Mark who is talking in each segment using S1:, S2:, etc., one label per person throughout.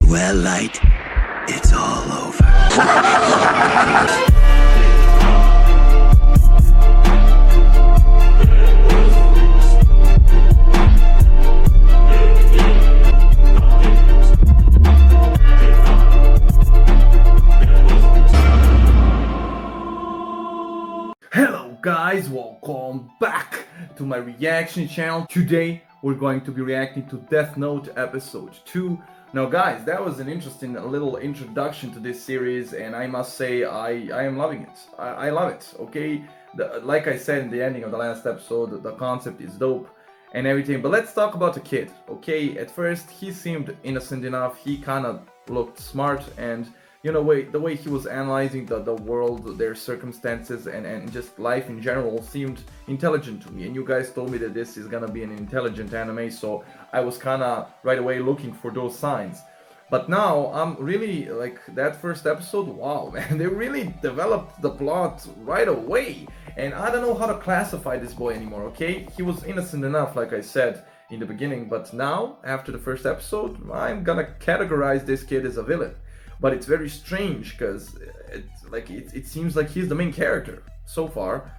S1: Well, Light, it's all over.
S2: Hello guys, welcome back to my reaction channel. Today we're going to be reacting to Death Note episode 2. Now guys, that was an interesting little introduction to this series, and I must say I am loving it. I love it, okay? Like I said in the ending of the last episode, the concept is dope and everything, but let's talk about the kid, okay? At first he seemed innocent enough, he kind of looked smart, and you know, the way he was analyzing the world, their circumstances, and just life in general seemed intelligent to me. And you guys told me that this is gonna be an intelligent anime, so I was kind of right away looking for those signs. But now I'm really like that first episode. Wow, man, they really developed the plot right away, and I don't know how to classify this boy anymore. Okay, he was innocent enough, like I said in the beginning, but now after the first episode, I'm gonna categorize this kid as a villain. But it's very strange because it seems like he's the main character so far,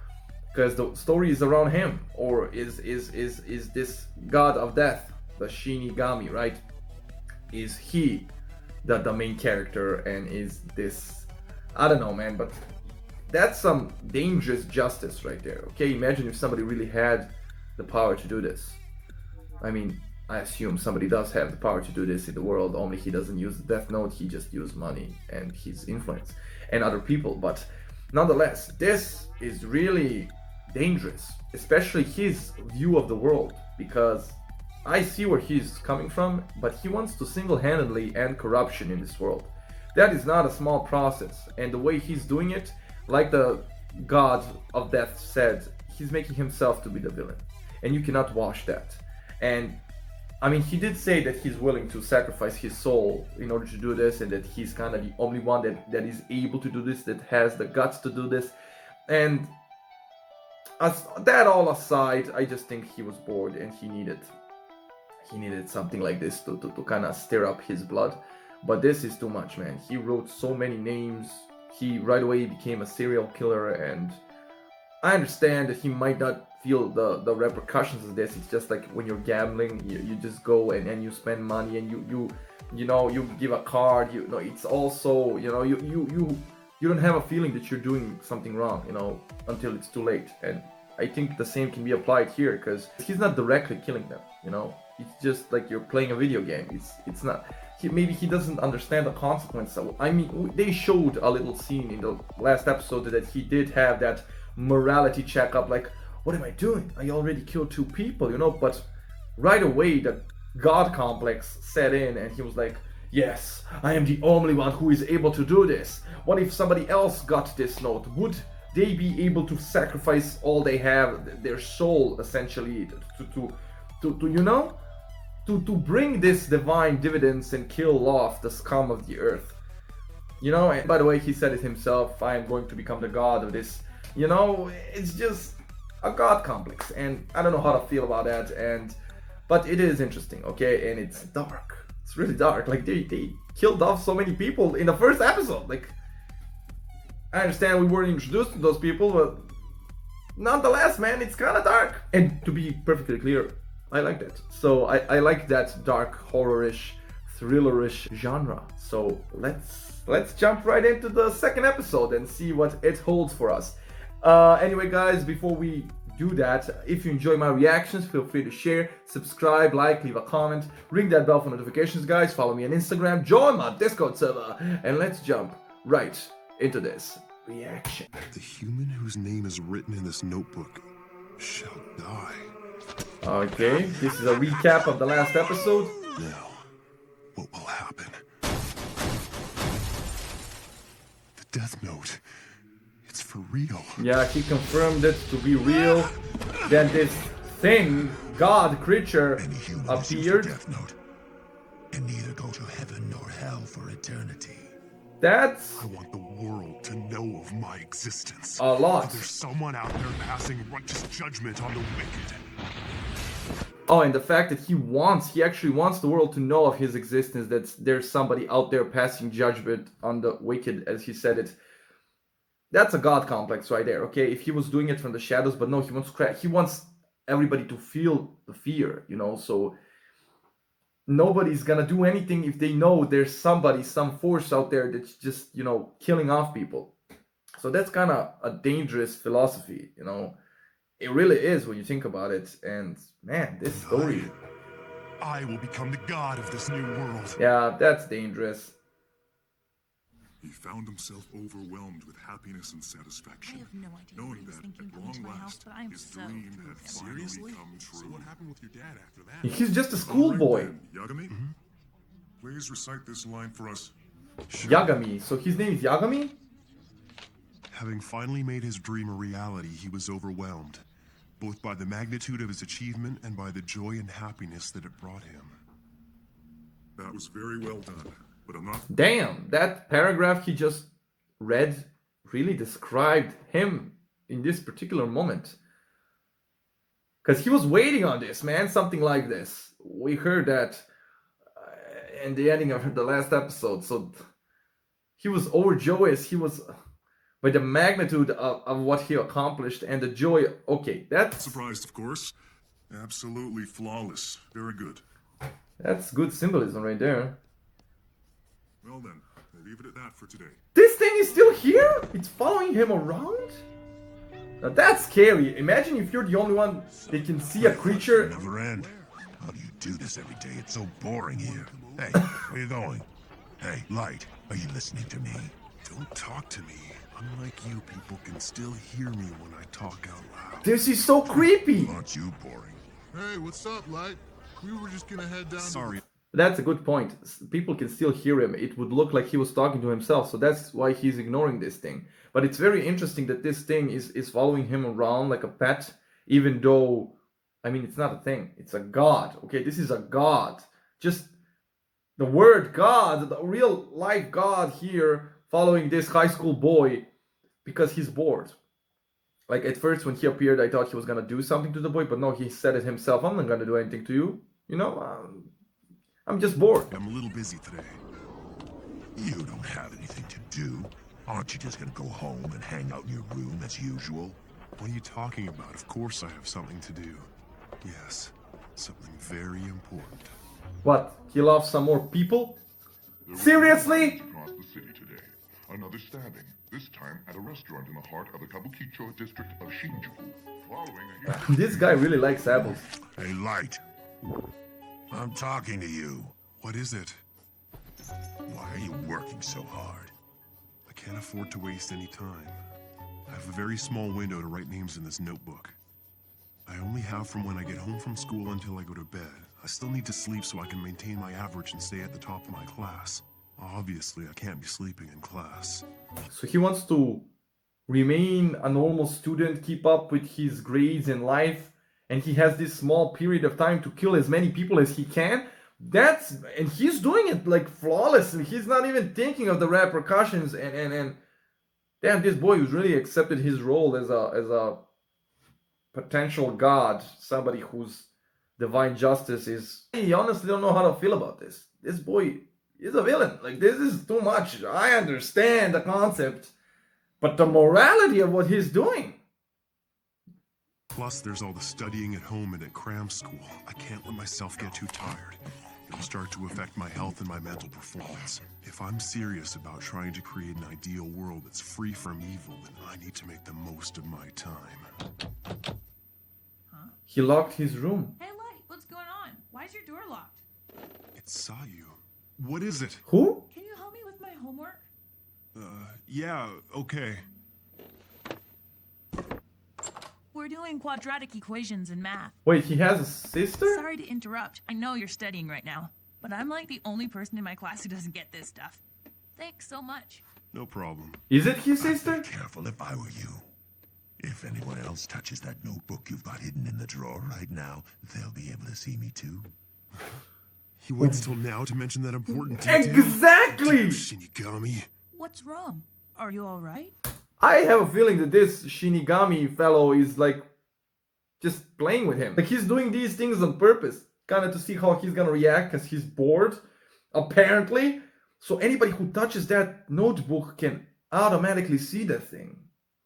S2: because the story is around him. Or is this god of death, the Shinigami, right? Is he the main character, and is this, I don't know, man, but that's some dangerous justice right there. Okay, imagine if somebody really had the power to do this. I mean, I assume somebody does have the power to do this in the world, only he doesn't use the Death Note, he just uses money and his influence and other people. But nonetheless, this is really dangerous, especially his view of the world, because I see where he's coming from, but he wants to single-handedly end corruption in this world. That is not a small process, and the way he's doing it, like the god of death said, he's making himself to be the villain, and you cannot wash that. And I mean, he did say that he's willing to sacrifice his soul in order to do this, and that he's kind of the only one that is able to do this, that has the guts to do this. And as that all aside, I just think he was bored and he needed something like this to kind of stir up his blood. But this is too much, man. He wrote so many names. He right away became a serial killer, and I understand that he might not feel the repercussions of this. It's just like when you're gambling, you just go and you spend money, and you give a card, it's also, you don't have a feeling that you're doing something wrong, until it's too late. And I think the same can be applied here, because he's not directly killing them, it's just like you're playing a video game. It's not, maybe he doesn't understand the consequence. I mean, they showed a little scene in the last episode that he did have that morality checkup, like, what am I doing? I already killed 2 people, but right away the God complex set in, and he was like, yes, I am the only one who is able to do this. What if somebody else got this note? Would they be able to sacrifice all they have, their soul, essentially, to bring this divine dividends and kill off the scum of the earth? And by the way, he said it himself, I am going to become the god of this. It's just a god complex, and I don't know how to feel about that. But it is interesting, okay? And it's dark. It's really dark. Like, they killed off so many people in the first episode. Like, I understand we weren't introduced to those people, but nonetheless, man, it's kind of dark. And to be perfectly clear, I like that. So I like that dark, horror-ish, thriller-ish genre. So let's jump right into the second episode and see what it holds for us. Anyway, guys, before we do that, if you enjoy my reactions, feel free to share, subscribe, like, leave a comment, ring that bell for notifications, guys. Follow me on Instagram, join my Discord server, and let's jump right into this reaction.
S3: The human whose name is written in this notebook shall die.
S2: Okay, this is a recap of the last episode.
S3: Now, what will happen? The Death Note. It's for real.
S2: Yeah, he confirmed it to be real. Then this thing, God creature, appeared.
S1: Death Note, and neither go to heaven nor hell for eternity.
S2: That's
S3: I want the world to know of my existence.
S2: a lot.
S3: There's someone out there passing righteous judgment on the wicked.
S2: Oh, and the fact that he actually wants the world to know of his existence, that there's somebody out there passing judgment on the wicked, as he said it. That's a god complex right there, okay? If he was doing it from the shadows, but no, he wants everybody to feel the fear, so nobody's gonna do anything if they know there's some force out there that's just, killing off people. So that's kind of a dangerous philosophy, It really is when you think about it. And man, this story.
S3: I will become the god of this new world.
S2: Yeah, that's dangerous.
S3: He found himself overwhelmed with happiness and
S4: I
S3: satisfaction,
S4: have no idea
S3: knowing
S4: what he was
S3: that
S4: thinking
S3: at
S4: coming
S3: long
S4: to my house,
S3: last,
S4: but I am
S3: his
S4: so
S3: dream
S4: through
S3: had
S4: with him.
S3: finally come true. So what happened with your dad after that?
S2: He's just a schoolboy.
S3: Yagami, please recite this line for us.
S2: Yagami. So his name is Yagami?
S3: Having finally made his dream a reality, he was overwhelmed, both by the magnitude of his achievement and by the joy and happiness that it brought him. That was very well done, but I'm not...
S2: Damn, that paragraph he just read really described him in this particular moment. Because he was waiting on this, man, something like this. We heard that in the ending of the last episode, so he was overjoyous. He was... by the magnitude of what he accomplished and the joy. Okay, that's...
S3: Surprised, of course. Absolutely flawless. Very good.
S2: That's good symbolism right there.
S3: Well then, we'll leave it at that for today.
S2: This thing is still here? It's following him around? Now that's scary. Imagine if you're the only one that can see a creature.
S1: Never end. How do you do this every day? It's so boring here. Hey, where you going? Hey, Light, are you listening to me?
S3: Don't talk to me. Unlike you, people can still hear me when I talk out loud.
S2: This is so creepy.
S1: Aren't you boring?
S5: Hey, what's up, Light? We were just gonna head down.
S3: Sorry.
S2: That's a good point. People can still hear him. It would look like he was talking to himself, so that's why he's ignoring this thing. But it's very interesting that this thing is following him around like a pet, even though, I mean, it's not a thing. It's a god, okay? This is a god. Just the word god, the real life god here, following this high school boy because he's bored. Like at first when he appeared, I thought he was gonna do something to the boy, but no, he said it himself. I'm not gonna do anything to you. I'm just bored.
S3: I'm a little busy today.
S1: You don't have anything to do. Aren't you just gonna go home and hang out in your room as usual?
S3: What are you talking about? Of course I have something to do. Yes, something very important.
S2: What? Kill off some more people? Seriously?
S6: Across the city today. Another stabbing, this time at a restaurant in the heart of the Kabukicho district of Shinjuku. Following a
S2: This guy really likes apples.
S1: Hey, Light. I'm talking to you.
S3: What is it?
S1: Why are you working so hard?
S3: I can't afford to waste any time. I have a very small window to write names in this notebook. I only have from when I get home from school until I go to bed. I still need to sleep so I can maintain my average and stay at the top of my class. Obviously, I can't be sleeping in class.
S2: So he wants to remain a normal student, keep up with his grades in life, and he has this small period of time to kill as many people as he can. And he's doing it like flawlessly. He's not even thinking of the repercussions. And damn, this boy who's really accepted his role as a potential god, somebody whose divine justice is. I honestly don't know how to feel about this. This boy is a villain. Like, this is too much. I understand the concept, but the morality of what he's doing.
S3: Plus, there's all the studying at home and at cram school. I can't let myself get too tired. It'll start to affect my health and my mental performance. If I'm serious about trying to create an ideal world that's free from evil, then I need to make the most of my time.
S2: He locked his room.
S4: Hey, Light, what's going on? Why is your door locked?
S3: It saw you. What is it?
S2: Who?
S4: Can you help me with my homework?
S3: Yeah, okay.
S4: We're doing quadratic equations in math.
S2: Wait, he has a sister?
S4: Sorry to interrupt. I know you're studying right now, but I'm like the only person in my class who doesn't get this stuff. Thanks so much.
S3: No problem.
S2: Is it his sister?
S1: Careful if I were you. If anyone else touches that notebook you've got hidden in the drawer right now, they'll be able to see me too.
S3: He waits till now to mention that important detail.
S2: Exactly!
S3: Shinigami.
S4: What's wrong? Are you all right?
S2: I have a feeling that this Shinigami fellow is like just playing with him. Like he's doing these things on purpose, kind of to see how he's gonna react because he's bored, apparently. So anybody who touches that notebook can automatically see that thing.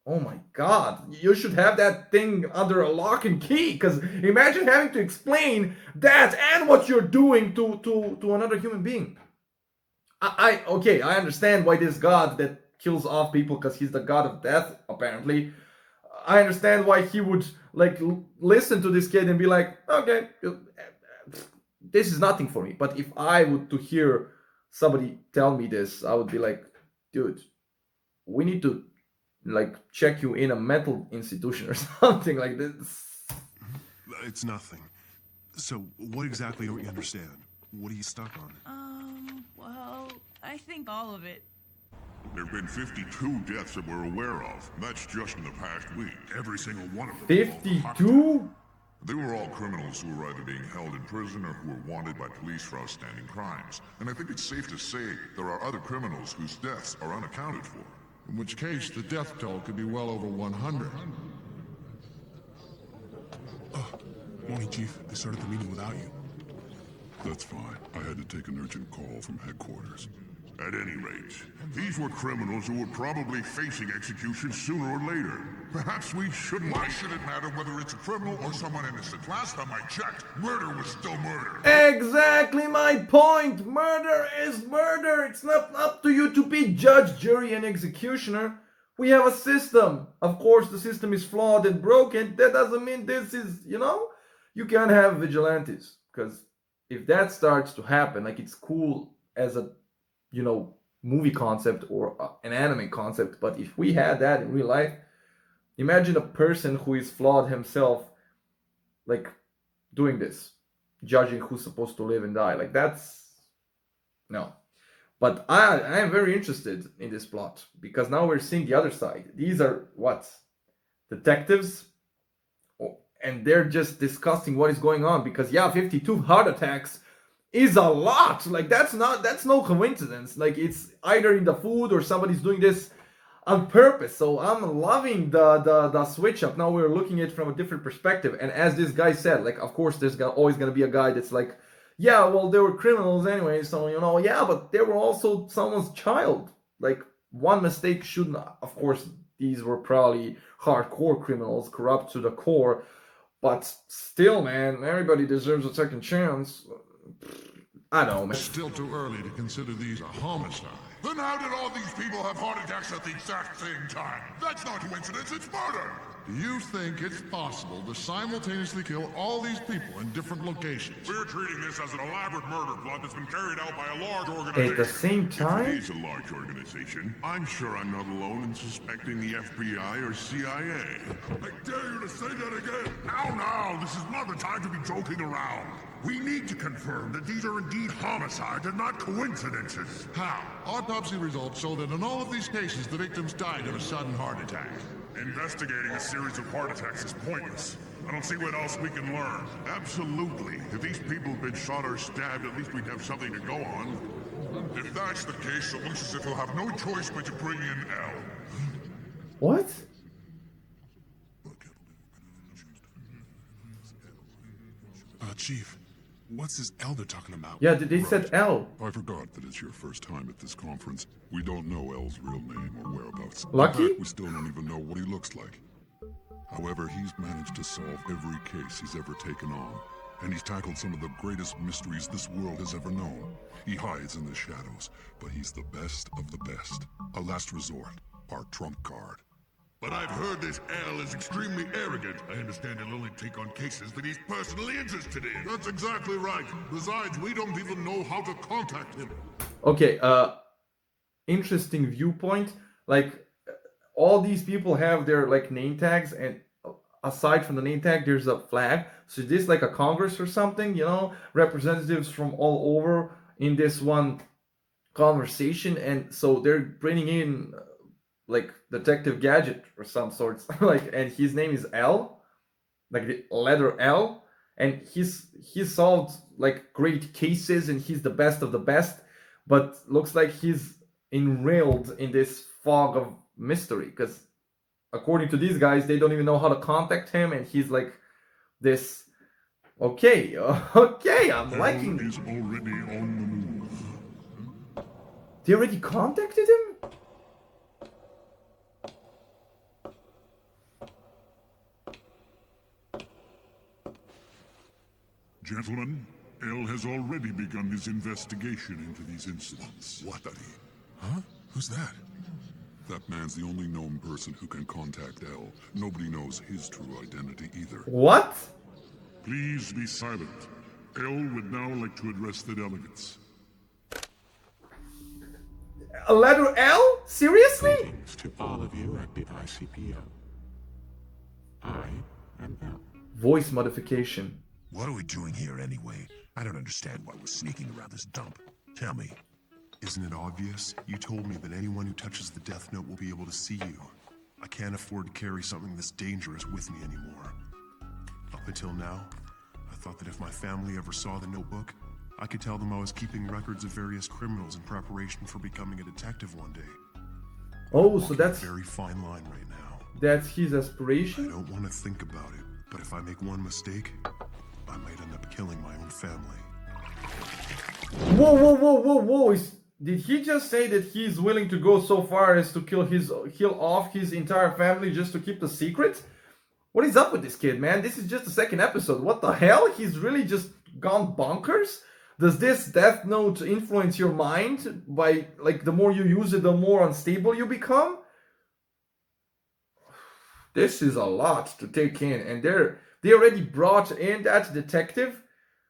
S2: Oh my god, you should have that thing under a lock and key, because imagine having to explain that and what you're doing to another human being. Okay, I understand why this god that kills off people, because he's the god of death, apparently. I understand why he would like listen to this kid and be like, okay, this is nothing for me. But if I would to hear somebody tell me this, I would be like, dude, we need to like check you in a mental institution or something like this.
S3: It's nothing. So, what exactly don't you understand? What are you stuck on?
S4: Well, I think all of it.
S6: There have been 52 deaths that we're aware of. That's just in the past week.
S5: Every single one of them.
S2: 52?
S6: They were all criminals who were either being held in prison or who were wanted by police for outstanding crimes. And I think it's safe to say there are other criminals whose deaths are unaccounted for.
S5: In which case, the death toll could be well over 100.
S3: Morning, Chief. I started the meeting without you.
S6: That's fine. I had to take an urgent call from headquarters. At any rate, these were criminals who were probably facing execution sooner or later. Perhaps we shouldn't... Why should it matter whether it's a criminal or someone innocent? Last time I checked, murder was still murder.
S2: Exactly my point. Murder is murder. It's not up to you to be judge, jury, and executioner. We have a system. Of course, the system is flawed and broken. That doesn't mean this is, you can't have vigilantes. Because if that starts to happen, like it's cool as a movie concept or an anime concept, but if we had that in real life, imagine a person who is flawed himself, like doing this, judging who's supposed to live and die. Like that's no. But I am very interested in this plot because now we're seeing the other side. These are what? Detectives, and they're just discussing what is going on because 52 heart attacks is a lot. Like that's no coincidence. Like it's either in the food or somebody's doing this on purpose. So I'm loving the switch up. Now we're looking at it from a different perspective. And as this guy said, like of course there's always gonna be a guy that's like, yeah, well they were criminals anyway, so but they were also someone's child. Like one mistake shouldn't. Of course these were probably hardcore criminals, corrupt to the core, but still, man, everybody deserves a second chance. I don't know, man.
S5: It's still too early to consider these a homicide.
S6: Then how did all these people have heart attacks at the exact same time? That's not coincidence, it's murder!
S5: Do you think it's possible to simultaneously kill all these people in different locations?
S6: We're treating this as an elaborate murder plot that's been carried out by a large organization.
S2: At the same time?
S6: If it is a large organization, I'm sure I'm not alone in suspecting the FBI or CIA. I dare you to say that again! Now, this is not the time to be joking around. We need to confirm that these are indeed homicides and not coincidences.
S5: How? Autopsy results show that in all of these cases, the victims died of a sudden heart attack.
S6: Investigating a series of heart attacks is pointless. I don't see what else we can learn. Absolutely. If these people have been shot or stabbed, at least we'd have something to go on. If that's the case, it looks as if we'll have no choice but to bring in L.
S2: What?
S3: Chief, what's this elder talking about?
S2: Yeah, they said L.
S6: I forgot that it's your first time at this conference. We don't know L's real name or whereabouts.
S2: Lucky?
S6: In fact, we still don't even know what he looks like. However, he's managed to solve every case he's ever taken on. And he's tackled some of the greatest mysteries this world has ever known. He hides in the shadows, but he's the best of the best. A last resort, our trump card. But I've heard this L is extremely arrogant. I understand he'll only take on cases that he's personally interested in. That's exactly right. Besides, we don't even know how to contact him.
S2: Okay, interesting viewpoint. Like, all these people have their, like, name tags, and aside from the name tag, there's a flag. So this like a Congress or something, representatives from all over in this one conversation. And so they're bringing in... like Detective Gadget or some sorts, and his name is L, like the letter L, and he's solved like great cases and he's the best of the best, but looks like he's enrailed in this fog of mystery because according to these guys they don't even know how to contact him, and he's like this. Okay, okay, I'm liking.
S6: Is already on the move.
S2: They already contacted him?
S6: Gentlemen, El has already begun his investigation into these incidents.
S3: What? Huh? Who's that?
S6: That man's the only known person who can contact El. Nobody knows his true identity either.
S2: What?
S6: Please be silent. El would now like to address the delegates.
S2: A letter L? Seriously?
S7: Greetings to all of you at the ICPO. I am El.
S2: Voice modification.
S1: What are we doing here anyway? I don't understand why we're sneaking around this dump. Tell me.
S3: Isn't it obvious? You told me that anyone who touches the Death Note will be able to see you. I can't afford to carry something this dangerous with me anymore. Up until now, I thought that if my family ever saw the notebook, I could tell them I was keeping records of various criminals in preparation for becoming a detective one day.
S2: Oh, so that's
S3: Very fine line right now.
S2: his
S3: I
S2: aspiration?
S3: don't want to think about it, but if I make one mistake, I might end up killing my own family.
S2: Whoa, whoa, whoa, whoa, whoa! Did he just say that he's willing to go so far as to kill off his entire family just to keep the secret? What is up with this kid, man? This is just the second episode. What the hell? He's really just gone bonkers? Does this Death Note influence your mind by, like, the more you use it, the more unstable you become? This is a lot to take in, and they already brought in that detective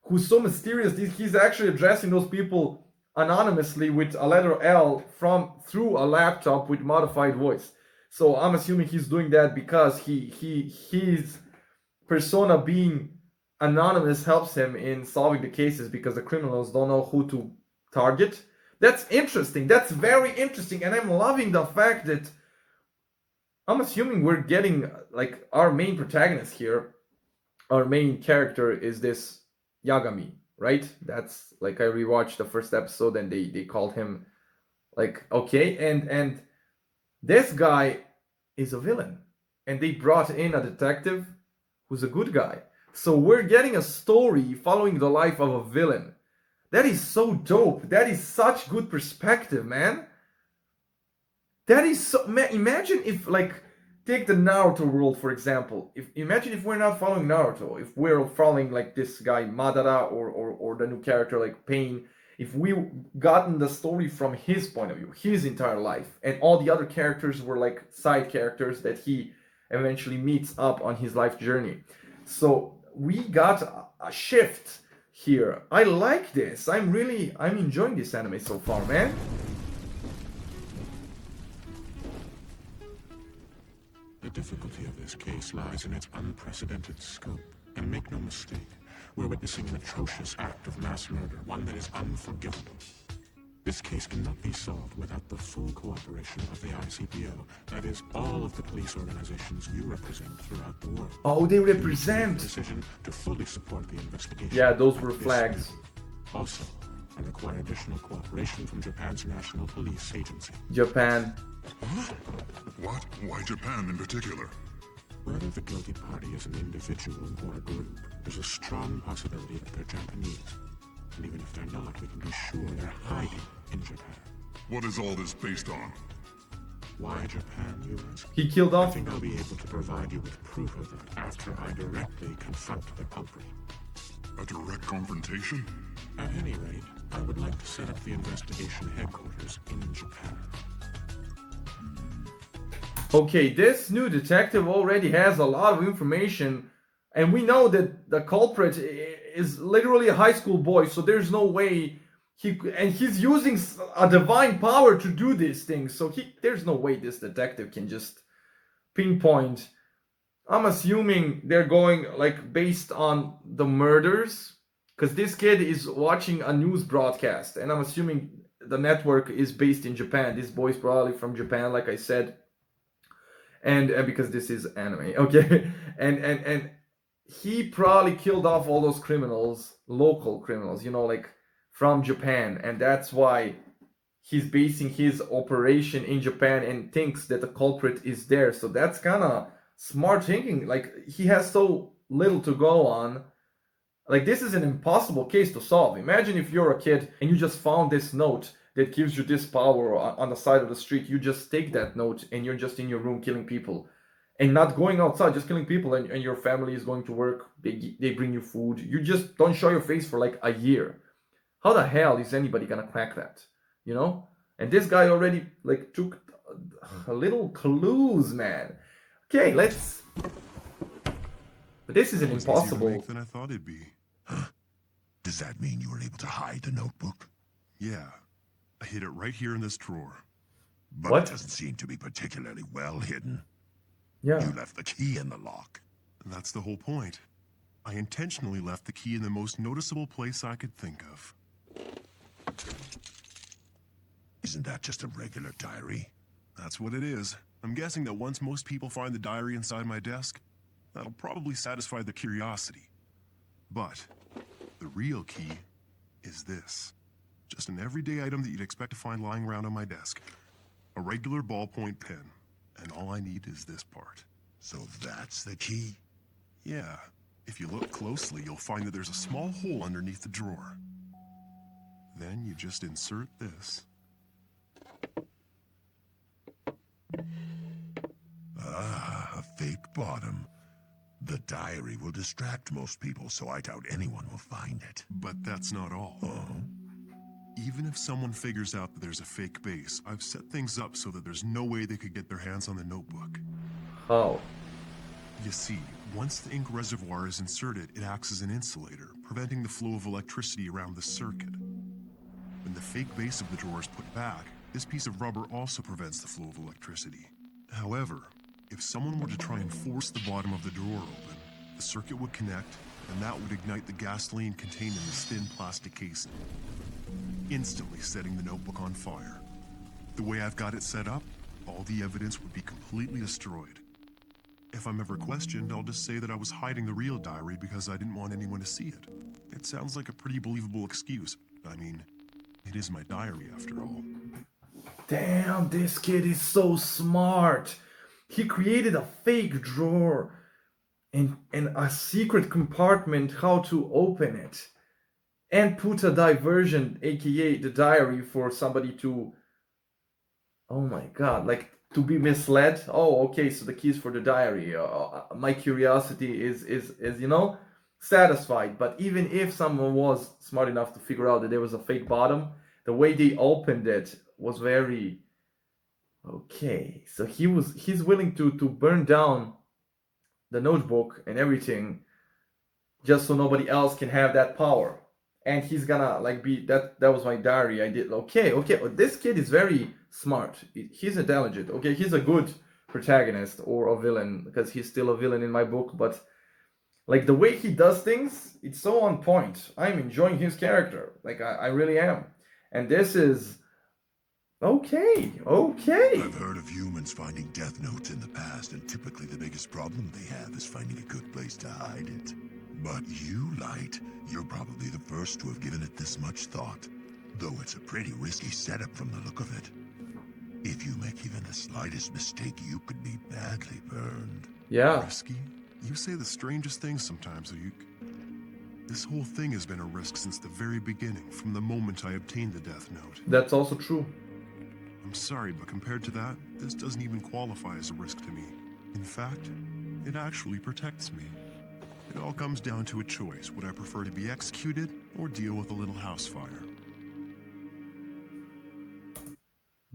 S2: who's so mysterious. He's actually addressing those people anonymously with a letter L through a laptop with modified voice. So I'm assuming he's doing that because his persona being anonymous helps him in solving the cases because the criminals don't know who to target. That's interesting. That's very interesting, and I'm loving the fact that I'm assuming we're getting, like, our main protagonist here. Our main character is this Yagami, right? That's, like, I rewatched the first episode and they called him, like, okay, and this guy is a villain, and they brought in a detective who's a good guy. So we're getting a story following the life of a villain. That is so dope. That is such good perspective, man. That is so, man, imagine if, like, take the Naruto world, for example. Imagine if we're not following Naruto, if we're following, like, this guy Madara or the new character like Pain, if we gotten the story from his point of view, his entire life, and all the other characters were like side characters that he eventually meets up on his life journey. So we got a shift here. I like this. I'm enjoying this anime so far, man.
S7: The difficulty of this case lies in its unprecedented scope. And make no mistake, we're witnessing an atrocious act of mass murder, one that is unforgivable. This case cannot be solved without the full cooperation of the ICPO, that is, all of the police organizations you represent throughout the world.
S2: Oh, they
S7: The
S2: represent.
S7: decision to fully support the investigation.
S2: Yeah, those were flags.
S7: Also, I require additional cooperation from Japan's National Police Agency.
S2: Japan.
S6: What? Why Japan in particular?
S7: Whether the guilty party is an individual or a group, there's a strong possibility that they're Japanese. And even if they're not, we can be sure they're hiding in Japan.
S6: What is all this based on?
S7: Why Japan, you ask?
S2: He killed
S7: I
S2: off.
S7: think I'll be able to provide you with proof of that after I directly confront the culprit.
S6: A direct confrontation?
S7: At any rate, I would like to set up the investigation headquarters in Japan.
S2: Okay, this new detective already has a lot of information, and we know that the culprit is literally a high school boy, so there's no way he's using a divine power to do these things, so there's no way this detective can just pinpoint. I'm assuming they're going, like, based on the murders, because this kid is watching a news broadcast, and I'm assuming the network is based in Japan. This boy's probably from Japan, like I said. And because this is anime, okay, and he probably killed off all those criminals, local criminals, like from Japan, and that's why he's basing his operation in Japan and thinks that the culprit is there. So that's kind of smart thinking. Like, he has so little to go on. Like, this is an impossible case to solve. Imagine if you're a kid and you just found this note that gives you this power on the side of the street. You just take that note and you're just in your room killing people and not going outside, just killing people, and your family is going to work. They bring you food. You just don't show your face for like a year. How the hell is anybody gonna crack that? You know? And this guy already like took a little clues, man. Okay, let's. But this is an
S3: It was easier to
S2: impossible.
S3: make than I thought it'd be.
S1: Does that mean you were able to hide the notebook?
S3: Yeah, I hid it right here in this drawer.
S1: But
S2: What?
S1: it doesn't seem to be particularly well hidden.
S2: Yeah.
S1: You left the key in the lock.
S3: That's the whole point. I intentionally left the key in the most noticeable place I could think of.
S1: Isn't that just a regular diary?
S3: That's what it is. I'm guessing that once most people find the diary inside my desk, that'll probably satisfy their curiosity. But the real key is this. Just an everyday item that you'd expect to find lying around on my desk. A regular ballpoint pen. And all I need is this part.
S1: So that's the key?
S3: Yeah. If you look closely, you'll find that there's a small hole underneath the drawer. Then you just insert this.
S1: Ah, a fake bottom. The diary will distract most people, so I doubt anyone will find it.
S3: But that's not all.
S1: Oh?
S3: Even if someone figures out that there's a fake base, I've set things up so that there's no way they could get their hands on the notebook.
S2: How?
S3: You see, once the ink reservoir is inserted, it acts as an insulator, preventing the flow of electricity around the circuit. When the fake base of the drawer is put back, this piece of rubber also prevents the flow of electricity. However, if someone were to try and force the bottom of the drawer open, the circuit would connect, and that would ignite the gasoline contained in this thin plastic casing, instantly setting the notebook on fire. The way I've got it set up, all the evidence would be completely destroyed. If I'm ever questioned, I'll just say that I was hiding the real diary because I didn't want anyone to see it. It sounds like a pretty believable excuse. I mean, it is my diary after all.
S2: Damn, this kid is so smart. He created a fake drawer and a secret compartment how to open it. And put a diversion, aka the diary, for somebody to, oh my god, like to be misled. Oh, okay, so the keys for the diary. My curiosity is satisfied. But even if someone was smart enough to figure out that there was a fake bottom, the way they opened it was very okay. So he's willing to burn down the notebook and everything just so nobody else can have that power. And he's gonna like be that was my diary. I did okay. This kid is very smart. He's intelligent. Okay, he's a good protagonist or a villain because he's still a villain in my book. But like the way he does things, it's so on point. I'm enjoying his character. Like I really am. And this is okay.
S1: I've heard of humans finding death notes in the past, and typically the biggest problem they have is finding a good place to hide it. But you, Light, you're probably the first to have given it this much thought. Though it's a pretty risky setup from the look of it. If you make even the slightest mistake, you could be badly burned.
S2: Yeah.
S3: Risky? You say the strangest things sometimes, Ayuk. This whole thing has been a risk since the very beginning, from the moment I obtained the death note.
S2: That's also true.
S3: I'm sorry, but compared to that, this doesn't even qualify as a risk to me. In fact, it actually protects me. It all comes down to a choice. Would I prefer to be executed or deal with a little house fire?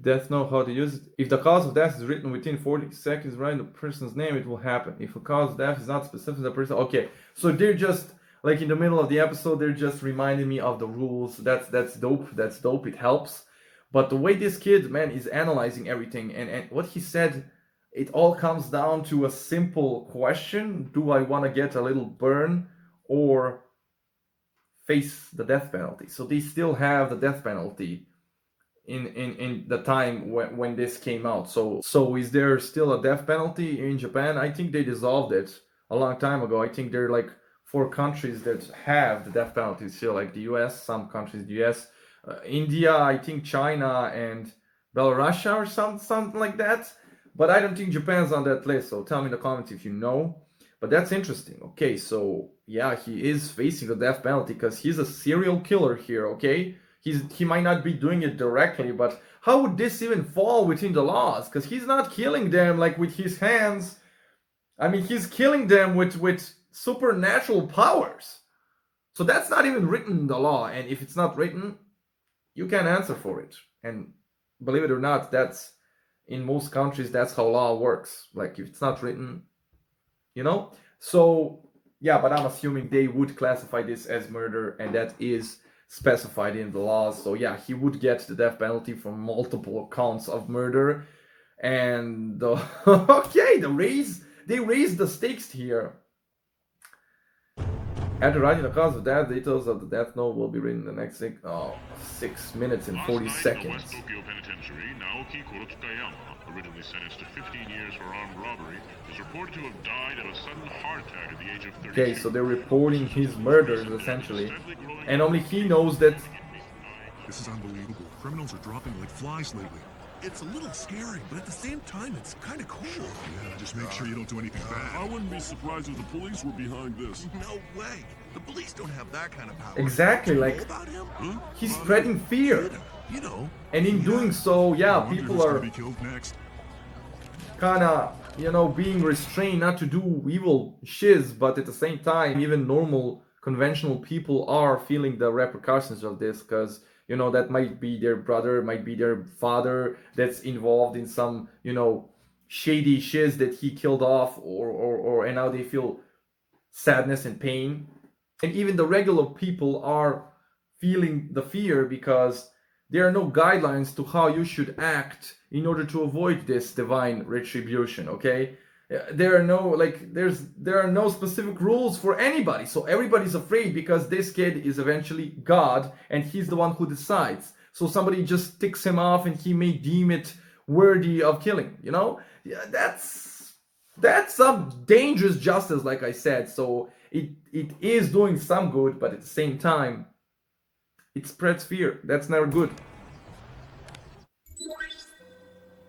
S2: Death note, how to use it. If the cause of death is written within 40 seconds, write the person's name, it will happen. If a cause of death is not specific to the person, okay. So they're just like in the middle of the episode, they're just reminding me of the rules. That's dope. That's dope. It helps. But the way this kid, man, is analyzing everything and what he said, it all comes down to a simple question. Do I want to get a little burn or face the death penalty? So they still have the death penalty in the time when this came out. So is there still a death penalty in Japan? I think they dissolved it a long time ago. I think there are like 4 countries that have the death penalty still, like the US, some countries, the US, India, I think China and Belarus or something like that. But I don't think Japan's on that list, so tell me in the comments if you know. But that's interesting. Okay, so yeah, he is facing the death penalty because he's a serial killer here, okay? He might not be doing it directly, but how would this even fall within the laws? Because he's not killing them like with his hands. I mean, he's killing them with supernatural powers. So that's not even written in the law, and if it's not written, you can answer for it. And believe it or not, that's in most countries that's how law works. Like if it's not written, you know. So yeah, but I'm assuming they would classify this as murder, and that is specified in the laws. So yeah, he would get the death penalty for multiple counts of murder. And okay, they raised the stakes here. After writing the cause of death, details of the death note will be written in the next 6 minutes and 40 seconds.
S8: West Tokyo Penitentiary, Naoki Kurotskayama, originally sentenced to 15 years for armed robbery, is reported to have died of a sudden heart attack at the age of 32.
S2: Okay, so they're reporting his murders, essentially. And only he knows that...
S3: This is unbelievable. Criminals are dropping like flies lately.
S1: It's a little scary, but at the same time, it's kind of cool.
S3: Yeah, just make sure you don't do anything
S5: I
S3: bad.
S5: wouldn't be surprised if the police were behind this.
S1: No way. The police don't have that kind of power.
S2: Exactly,
S1: Do you
S2: like,
S1: know about him?
S2: he's spreading fear.
S1: You know.
S2: And in doing so, yeah,
S3: I wonder
S2: people
S3: who's gonna
S2: are
S3: be killed next.
S2: kind of, you know, being restrained not to do evil shiz, but at the same time, even normal, conventional people are feeling the repercussions of this, because, you know, that might be their brother, might be their father that's involved in some, you know, shady shiz that he killed off, or and now they feel sadness and pain. And even the regular people are feeling the fear because there are no guidelines to how you should act in order to avoid this divine retribution, okay? There are no specific rules for anybody, so everybody's afraid because this kid is eventually God and he's the one who decides. So somebody just ticks him off and he may deem it worthy of killing, you know? Yeah, that's some dangerous justice, like I said. So it is doing some good, but at the same time, it spreads fear. That's never good.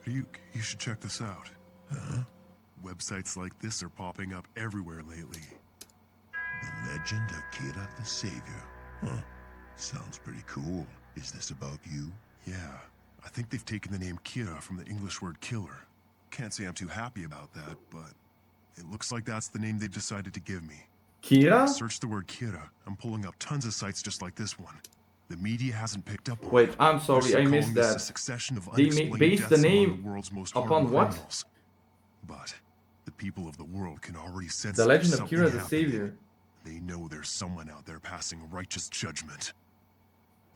S3: You should check this out. Huh? Websites like this are popping up everywhere lately.
S1: The legend of Kira the Savior. Huh. Sounds pretty cool. Is this about you?
S3: Yeah, I think they've taken the name Kira from the English word killer. Can't say I'm too happy about that, but it looks like that's the name they've decided to give me.
S2: Kira?
S3: Search the word Kira. I'm pulling up tons of sites just like this one. The media hasn't picked up on
S2: Wait,
S3: it.
S2: I'm sorry,
S3: They're
S2: I
S3: calling
S2: missed
S3: this
S2: that.
S3: a succession of
S2: They
S3: unexplained
S2: based the
S3: deaths among
S2: name
S3: the world's most
S2: upon
S3: horrible
S2: what?
S3: criminals. But the people of the world can already sense
S2: The legend of
S3: something
S2: Kira the
S3: happening.
S2: Savior.
S3: They know there's someone out there passing righteous judgment.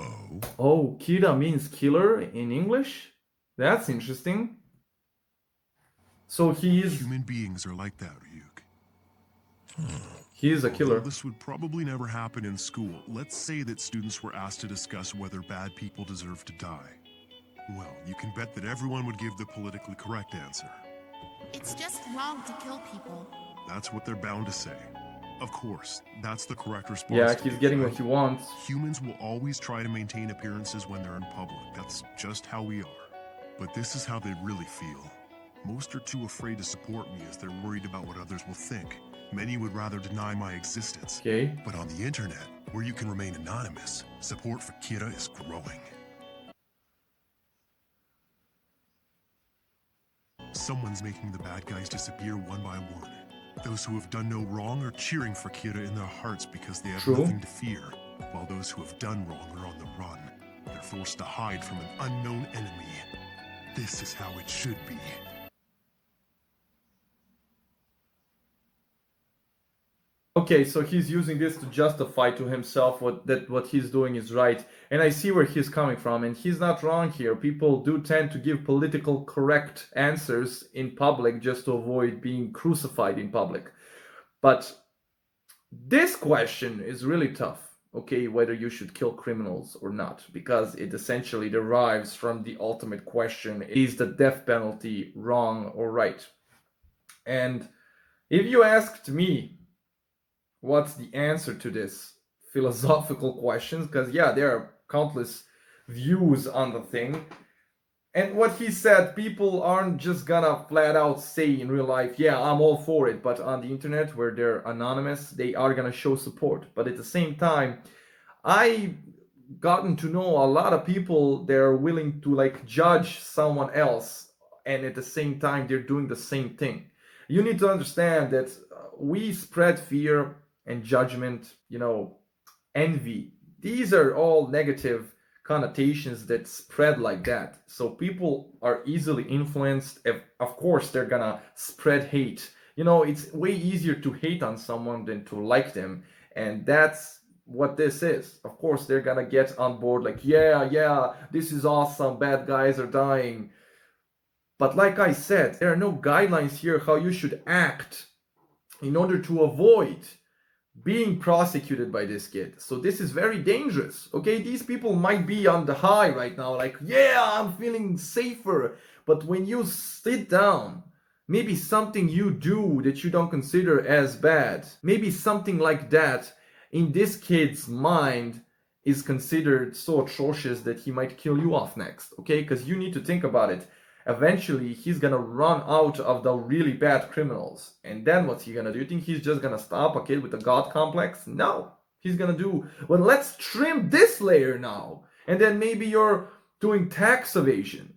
S1: Oh?
S2: Oh, Kira means killer in English? That's interesting. So he is
S3: Human beings are like that, Ryuk.
S2: a
S3: Although
S2: killer.
S3: this would probably never happen in school. Let's say that students were asked to discuss whether bad people deserve to die. Well, you can bet that everyone would give the politically correct answer.
S9: It's just wrong to kill people.
S3: That's what they're bound to say. Of course, that's the correct response.
S2: Yeah,
S3: to
S2: he's
S3: give,
S2: getting
S3: right?
S2: what he wants.
S3: Humans will always try to maintain appearances when they're in public. That's just how we are. But this is how they really feel. Most are too afraid to support me as they're worried about what others will think. Many would rather deny my existence.
S2: Okay.
S3: But on the internet, where you can remain anonymous, support for Kira is growing. Someone's making the bad guys disappear one by one. Those who have done no wrong are cheering for Kira in their hearts because they have
S2: True.
S3: nothing to fear, while those who have done wrong are on the run. They're forced to hide from an unknown enemy. This is how it should be.
S2: Okay, so he's using this to justify to himself what he's doing is right. And I see where he's coming from, and he's not wrong here. People do tend to give political correct answers in public just to avoid being crucified in public. But this question is really tough, okay, whether you should kill criminals or not, because it essentially derives from the ultimate question: is the death penalty wrong or right? And if you asked me, what's the answer to this philosophical questions? Because yeah, there are countless views on the thing. And what he said, people aren't just gonna flat out say in real life, yeah, I'm all for it, but on the internet where they're anonymous, they are gonna show support. But at the same time, I gotten to know a lot of people that are willing to like judge someone else, and at the same time they're doing the same thing. You need to understand that we spread fear and judgment, envy. These are all negative connotations that spread like that. So people are easily influenced. Of course, they're gonna spread hate. It's way easier to hate on someone than to like them. And that's what this is. Of course, they're gonna get on board like, yeah, this is awesome, bad guys are dying. But like I said, there are no guidelines here how you should act in order to avoid being prosecuted by this kid. So this is very dangerous. Okay, these people might be on the high right now, like, yeah, I'm feeling safer. But when you sit down, maybe something you do that you don't consider as bad, maybe something like that in this kid's mind is considered so atrocious that he might kill you off next. Okay, because you need to think about it. Eventually he's gonna run out of the really bad criminals, and then what's he gonna do? You think he's just gonna stop a kid with a god complex? No, he's gonna do, well, let's trim this layer now, and then maybe you're doing tax evasion,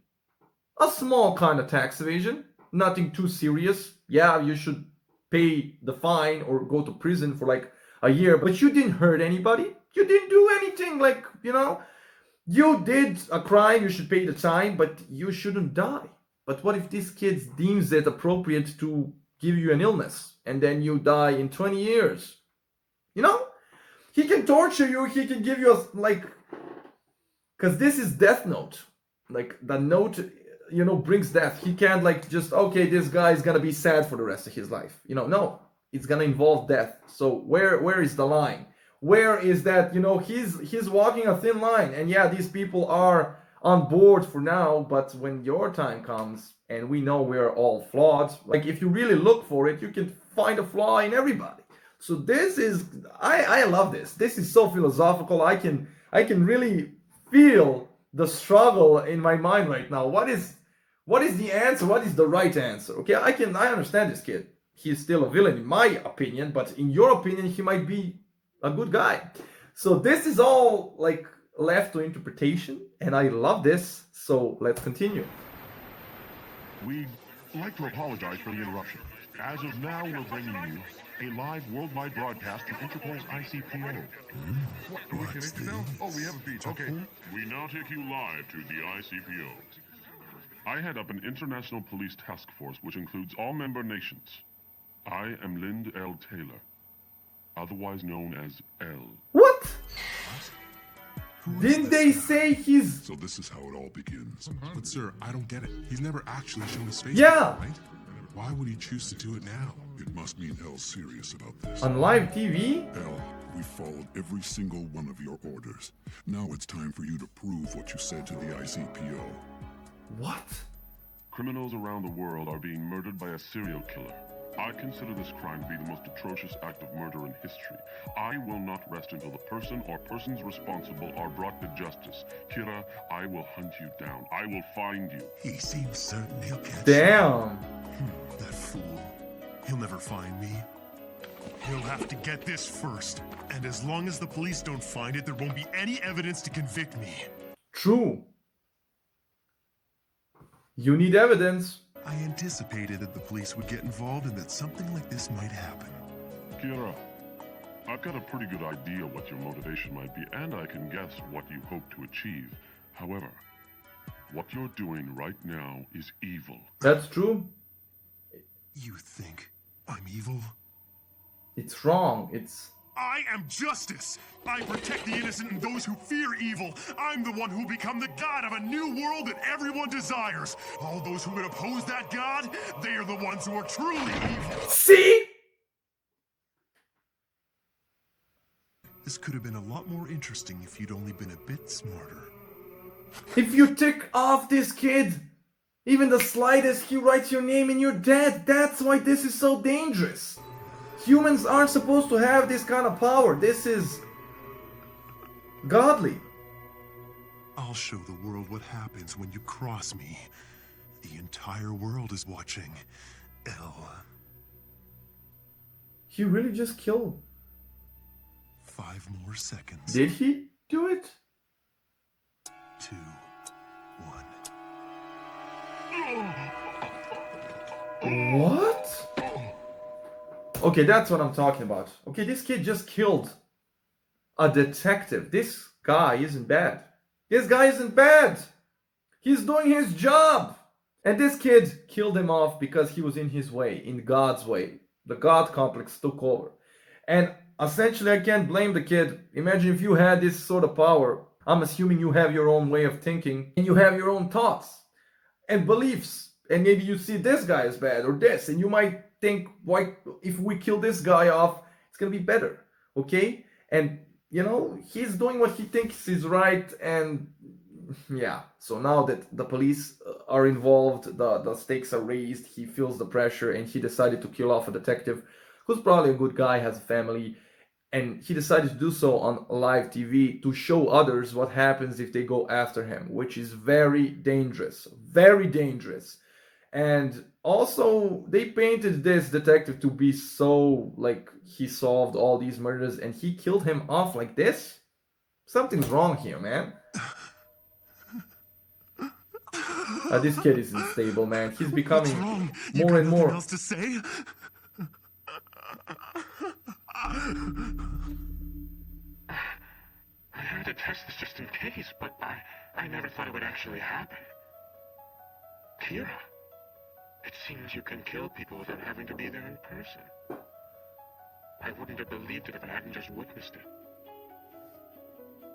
S2: a small kind of tax evasion, nothing too serious. Yeah, you should pay the fine or go to prison for like a year, but you didn't hurt anybody, you didn't do anything, like, you did a crime, you should pay the time, but you shouldn't die. But what if this kid deems it appropriate to give you an illness and then you die in 20 years? He can torture you, he can give you because this is Death Note. Like, the note, brings death. He can't just, okay, this guy is gonna be sad for the rest of his life. No, it's gonna involve death. So where is the line? Where is that, he's walking a thin line, and yeah, these people are on board for now, but when your time comes, and we know we're all flawed, like if you really look for it, you can find a flaw in everybody. So this is, I love this. This is so philosophical. I can really feel the struggle in my mind right now. What is the answer? What is the right answer? Okay, I understand this kid. He's still a villain in my opinion, but in your opinion, he might be a good guy. So this is all left to interpretation, and I love this. So let's continue.
S8: We'd like to apologize for the interruption. As of now, we're bringing you a live worldwide broadcast from Interpol's ICPO.
S5: What, we finished now? Oh, we have a beat. Okay.
S8: We now take you live to the ICPO. I head up an international police task force which includes all member nations. I am Lind L. Taylor, otherwise known as L.
S2: What? Didn't they say he's...
S6: So this is how it all begins.
S3: But sir, I don't get it. He's never actually shown his face.
S2: Yeah.
S3: Before, right? Why would he choose to do it now?
S6: It must mean L's serious about this.
S2: On live TV?
S6: L, we followed every single one of your orders. Now it's time for you to prove what you said to the ICPO.
S2: What?
S8: Criminals around the world are being murdered by a serial killer. I consider this crime to be the most atrocious act of murder in history. I will not rest until the person or persons responsible are brought to justice. Kira, I will hunt you down. I will find you.
S1: He seems certain he'll catch
S2: Damn.
S3: That fool. He'll never find me. He'll have to get this first. And as long as the police don't find it, there won't be any evidence to convict me.
S2: True. You need evidence.
S3: I anticipated that the police would get involved and that something like this might happen.
S8: Kira, I've got a pretty good idea what your motivation might be, and I can guess what you hope to achieve. However, what you're doing right now is evil.
S2: That's true.
S3: You think I'm evil?
S2: It's wrong. It's...
S3: I am justice! I protect the innocent and those who fear evil. I'm the one who will become the god of a new world that everyone desires. All those who would oppose that god, they are the ones who are truly evil.
S2: See?
S3: This could have been a lot more interesting if you'd only been a bit smarter.
S2: If you tick off this kid, even the slightest, he writes your name and you're dead. That's why this is so dangerous. Humans aren't supposed to have this kind of power. This is godly.
S3: I'll show the world what happens when you cross me. The entire world is watching. L.
S2: He really just killed.
S3: 5 more seconds.
S2: Did he do it?
S3: 2, 1.
S2: What? Okay, that's what I'm talking about. Okay, this kid just killed a detective. This guy isn't bad. This guy isn't bad. He's doing his job. And this kid killed him off because he was in his way, in God's way. The God complex took over. And essentially, I can't blame the kid. Imagine if you had this sort of power. I'm assuming you have your own way of thinking and you have your own thoughts and beliefs. And maybe you see this guy as bad or this. And you might think, why, if we kill this guy off, it's going to be better. Okay? And, you know, he's doing what he thinks is right. And yeah, so now that the police are involved, the stakes are raised, he feels the pressure and he decided to kill off a detective who's probably a good guy, has a family, and he decided to do so on live TV to show others what happens if they go after him, which is very dangerous, very dangerous. And also, they painted this detective to be so, like, he solved all these murders and he killed him off like this? Something's wrong here, man. This kid is unstable, man. He's becoming more and more.
S3: Else to say?
S7: I had to test this just in case, but I never thought it would actually happen. Kira, it seems you can kill people without having to be there in person. I wouldn't have believed it if I hadn't just witnessed it.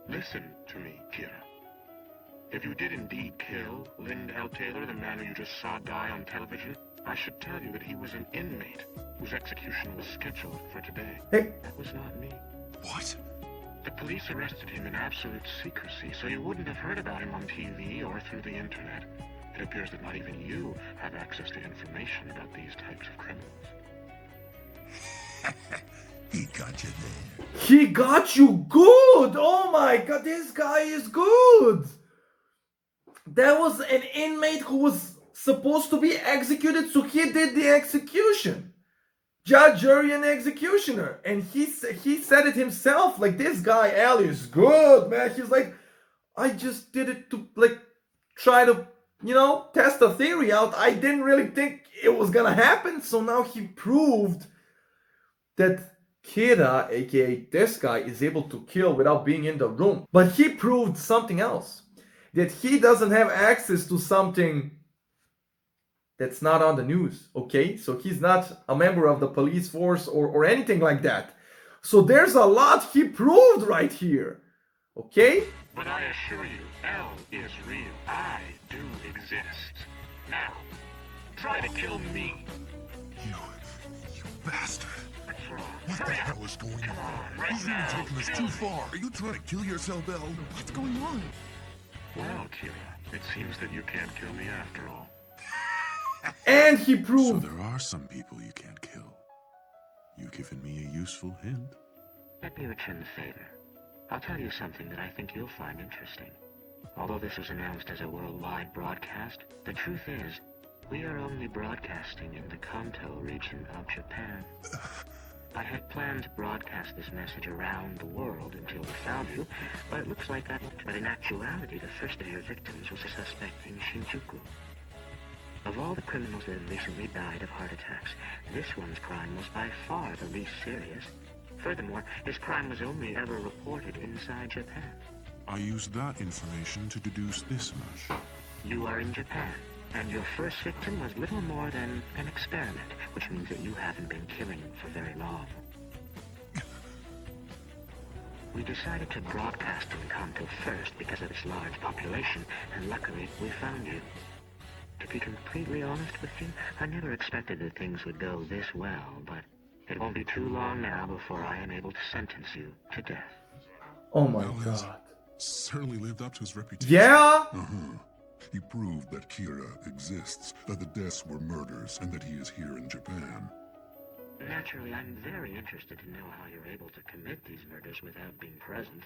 S7: Listen to me, Kira. If you did indeed kill L. Taylor, the man who you just saw die on television, I should tell you that he was an inmate whose execution was scheduled for today.
S2: Hey.
S7: That was not me.
S3: What?
S7: The police arrested him in absolute secrecy, so you wouldn't have heard about him on TV or through the internet. It appears that not even you have access to information about these types of criminals.
S1: He got you there.
S2: He got you good! Oh my god, this guy is good! There was an inmate who was supposed to be executed, so he did the execution. Judge, jury, and executioner. And he said it himself, like, this guy, Al, is good, man. He's like, I just did it to, like, try to, you know, test the theory out. I didn't really think it was gonna happen, so now he proved that Kira, aka this guy, is able to kill without being in the room. But he proved something else. That he doesn't have access to something that's not on the news, okay? So he's not a member of the police force or anything like that. So there's a lot he proved right here, okay?
S7: But I assure you, L is real. I do exist. Now, try to kill me.
S3: You bastard.
S6: What the hell is going on? He's even taking this too far. Are you trying to kill yourself, Elle?
S9: What's going on?
S7: Well, Kira, it seems that you can't kill me after all.
S2: And he
S3: So
S2: proved...
S3: there are some people you can't kill. You've given me a useful hint.
S7: Let me return the favor. I'll tell you something that I think you'll find interesting. Although this was announced as a worldwide broadcast, the truth is, we are only broadcasting in the Kanto region of Japan. I had planned to broadcast this message around the world until we found you, but it looks like that. But in actuality, the first of your victims was a suspect in Shinjuku. Of all the criminals that have recently died of heart attacks, this one's crime was by far the least serious. Furthermore, his crime was only ever reported inside Japan.
S3: I used that information to deduce this much.
S7: You are in Japan, and your first victim was little more than an experiment, which means that you haven't been killing for very long. We decided to broadcast in Kanto first because of its large population, and luckily we found you. To be completely honest with you, I never expected that things would go this well, but it won't be too long now before I am able to sentence you to death.
S2: Oh my
S6: Well, he's
S2: god.
S6: certainly lived up to his reputation.
S2: Yeah?
S6: He proved that Kira exists, that the deaths were murders, and that he is here in Japan.
S7: Naturally, I'm very interested to know how you're able to commit these murders without being present.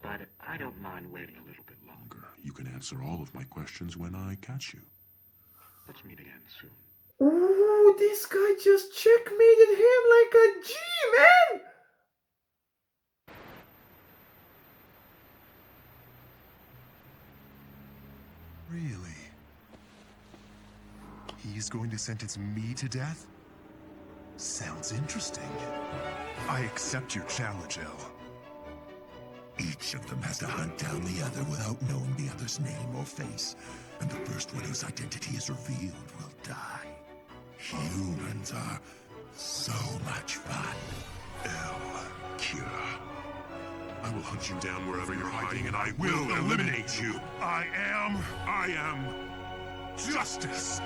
S7: But I don't mind waiting a little bit longer. You can answer all of my questions when I catch you. Let's meet again soon.
S2: Ooh, this guy just checkmated him like a G, man!
S3: Really? He's going to sentence me to death? Sounds interesting. I accept your challenge, El.
S1: Each of them has to hunt down the other without knowing the other's name or face. And the first one whose identity is revealed will die. Humans are so much fun.
S3: El, Kira. I will hunt you down wherever you're hiding, and I will eliminate you. I am justice.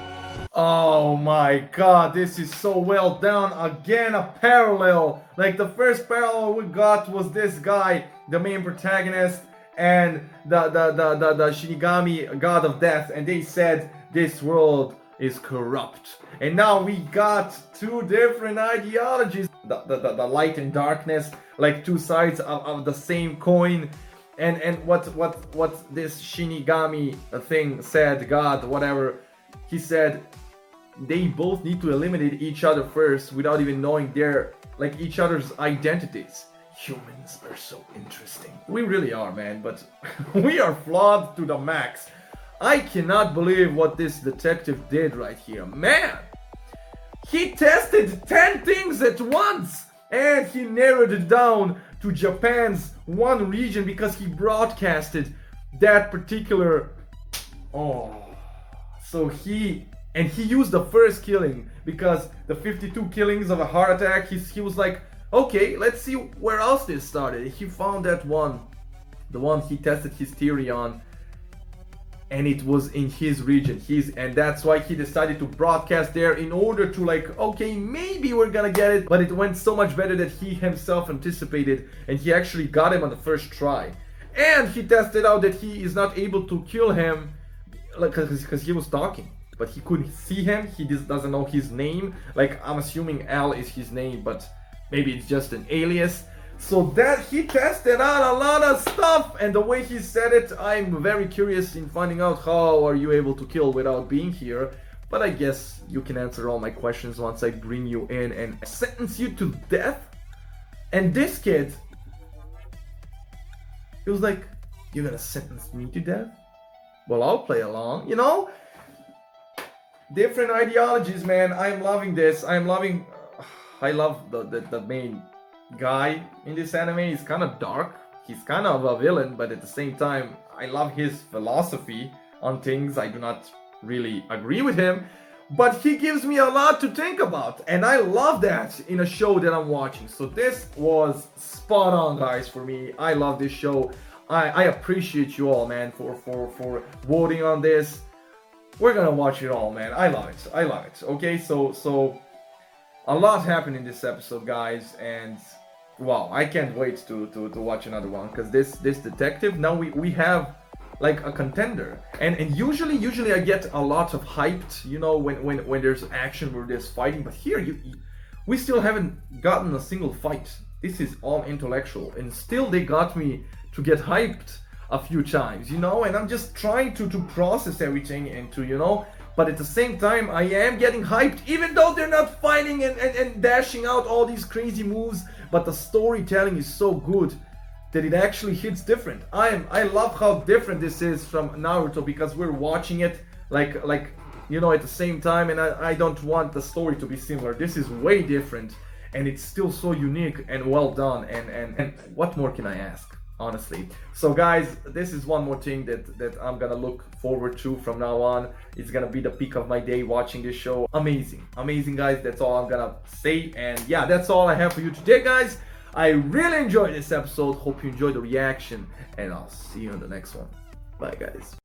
S2: Oh my god, this is so well done. Again, a parallel. Like the first parallel we got was this guy, the main protagonist, and the Shinigami god of death, and they said this world is corrupt. And now we got two different ideologies, the light and darkness, like two sides of the same coin. And what this Shinigami thing said, God, whatever, he said they both need to eliminate each other first without even knowing their, like, each other's identities. Humans are so interesting. We really are, man, but we are flawed to the max. I cannot believe what this detective did right here. Man! He tested 10 things at once! And he narrowed it down to Japan's one region because he broadcasted that particular... Oh... So he used the first killing because the 52 killings of a heart attack, he was like, okay, let's see where else this started. He found that one, the one he tested his theory on, and it was in his region. And that's why he decided to broadcast there in order to, like, okay, maybe we're gonna get it. But it went so much better that he himself anticipated, and he actually got him on the first try. And he tested out that he is not able to kill him because he was talking, but he couldn't see him. He just doesn't know his name. Like, I'm assuming Al is his name, but maybe it's just an alias. So that he tested out a lot of stuff, and the way he said it, I'm very curious in finding out how are you able to kill without being here. But I guess you can answer all my questions once I bring you in and sentence you to death. And this kid, he was like, you're gonna sentence me to death? Well, I'll play along, you know? Different ideologies, man. I'm loving this. I love the main guy in this anime. He's kind of dark. He's kind of a villain, but at the same time, I love his philosophy on things. I do not really agree with him, but he gives me a lot to think about, and I love that in a show that I'm watching. So this was spot on, guys, for me. I love this show. I appreciate you all, man, for voting on this. We're gonna watch it all, man. I love it. Okay, so a lot happened in this episode, guys, and wow, I can't wait to watch another one, because this detective, now we have like a contender, and usually I get a lot of hyped, you know, when there's action, where there's fighting, but here we still haven't gotten a single fight. This is all intellectual, and still they got me to get hyped a few times, you know, and I'm just trying to process everything into, you know, but at the same time I am getting hyped, even though they're not fighting and dashing out all these crazy moves, but the storytelling is so good that it actually hits different. I love how different this is from Naruto, because we're watching it like you know, at the same time, and I don't want the story to be similar. This is way different, and it's still so unique and well done, and what more can I ask, honestly? So guys, this is one more thing that I'm gonna look forward to from now on. It's gonna be the peak of my day watching this show. Amazing, guys. That's all I'm gonna say, and yeah, that's all I have for you today, guys. I really enjoyed this episode. Hope you enjoyed the reaction, and I'll see you in the next one. Bye, guys.